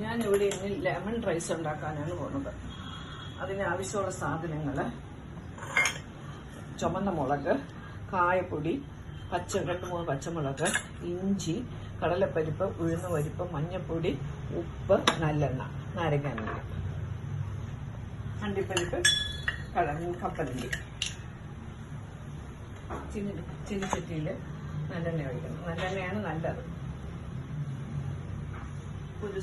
ഞാനിവിടെ ഇന്ന് lemon rice ഉണ്ടാക്കാനാണ് പോകുന്നത്. അതിനാവശ്യമുള്ള സാധനങ്ങൾ: ചുമന്ന മുളക്, കായപ്പൊടി, 2-3 പച്ചമുളക്, ഇഞ്ചി, കടലപ്പരിപ്പ്, ഉഴുന്നുപരിപ്പ്, മഞ്ഞൾപ്പൊടി, ഉപ്പ്, നല്ലെണ്ണ, നാരങ്ങാനീര്, അണ്ടിപ്പരിപ്പ്, കപ്പലണ്ടി. ചീനിച്ചട്ടിയിൽ നല്ലെണ്ണ ഒഴിക്കണം. നല്ലെണ്ണയാണ് നല്ലത്. 1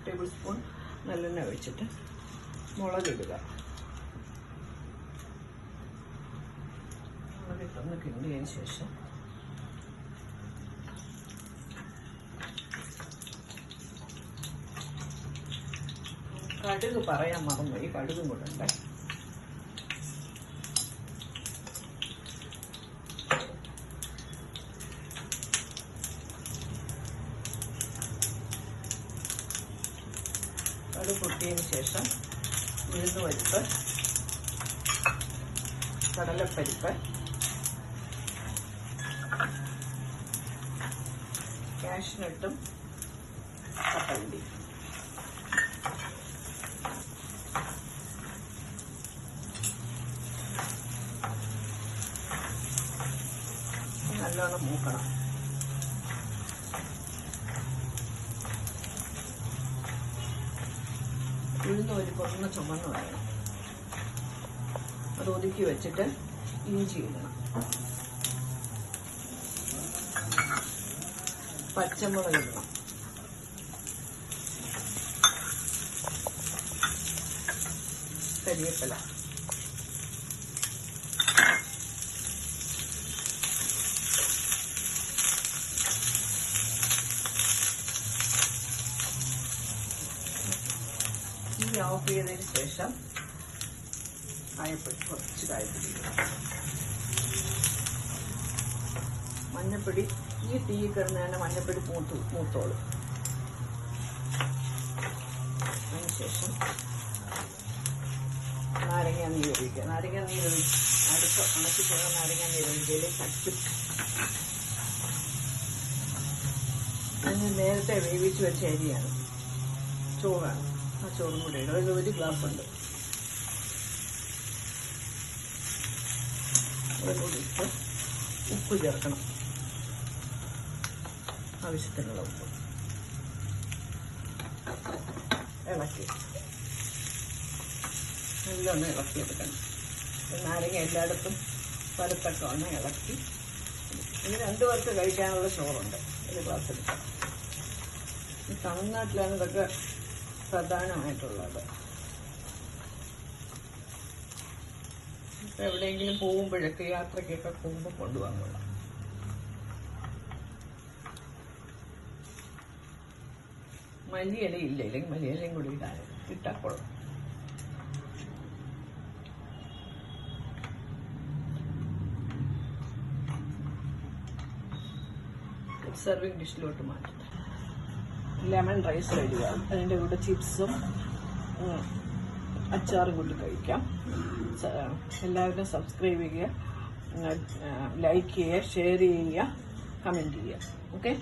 ടേബിൾ സ്പൂൺ നല്ലെണ്ണ ഒഴിച്ചിട്ട് മുളകിടുക. മുളകിട്ടൊന്ന് കിണ്ടിയതിന് ശേഷം കടുക് പറയാൻ മറന്നുപോയി. കടുകും കൂടെ ഉണ്ട്. അത് പൊട്ടിയതിന് ശേഷം ഉഴുന്നുപരിപ്പ്, കടലപ്പരിപ്പ്, കാഷ്നട്ടും കപ്പലണ്ടി. നല്ലോണം മൂക്കണം. ഉഴുന്നുപരിപ്പ് ഒന്ന് ചുമന്ന് വേണം. അത് ഒതുക്കി വെച്ചിട്ട് ഇഞ്ചി ഇടണം. പച്ചമുളക് ഇടണം. കരിവേപ്പില, ഓഫ് ചെയ്തതിന് ശേഷം കായപ്പൊടി, കുറച്ച് കായപ്പൊടി, മഞ്ഞപ്പൊടി. ഈ തീ കിടന്ന് മഞ്ഞപ്പൊടി മൂത്തോളും. അതിനുശേഷം നാരങ്ങാനീര് ഒഴിക്കുക. നാരങ്ങാനീര് അടുപ്പ് ഉണക്കിച്ചുള്ള നാരങ്ങാനീര് ഒഴിക്കൽ കച്ചും. അതിന് നേരത്തെ വേവിച്ച് വെച്ച അരിയാണ്, ചോറാണ്. ആ ചോറും കൂടെ ഇടും. അതിൽ 1 ഗ്ലാസ് ഉണ്ട്. അതുകൂടി ഇട്ട് ഉപ്പ് ചേർക്കണം. ആവശ്യത്തിനുള്ള ഉപ്പ് ഇളക്കി നല്ലൊന്ന് ഇളക്കിയെടുക്കണം. നാരങ്ങ എല്ലായിടത്തും പലത്തക്കവണ്ണം ഇളക്കി. ഇനി 2 പേർക്ക് കഴിക്കാനുള്ള ചോറുണ്ട്. 1 ഗ്ലാസ് എടുക്കാം. ഈ തമിഴ്നാട്ടിലാണ് ഇതൊക്കെ പ്രധാനമായിട്ടുള്ളത്. ഇപ്പം എവിടെയെങ്കിലും പോകുമ്പോഴൊക്കെ, യാത്രയ്ക്കൊക്കെ പോകുമ്പോൾ കൊണ്ടുപോകാൻ കൊള്ളാം. മല്ലിയില ഇല്ല, ഇല്ലെങ്കിൽ മല്ലിയിലയും കൂടി ഇട്ടാൽ കൊള്ളാം. സെർവിങ് ഡിഷിലോട്ട് മാറ്റും. ലെമൺ റൈസ് റെഡിയാകും. അതിൻ്റെ കൂടെ ചിപ്സും അച്ചാറും കൂട്ടി കഴിക്കാം. എല്ലാവരും സബ്സ്ക്രൈബ് ചെയ്യുക, ലൈക്ക് ചെയ്യുക, ഷെയർ ചെയ്യുക, കമൻറ്റ് ചെയ്യുക. ഓക്കെ.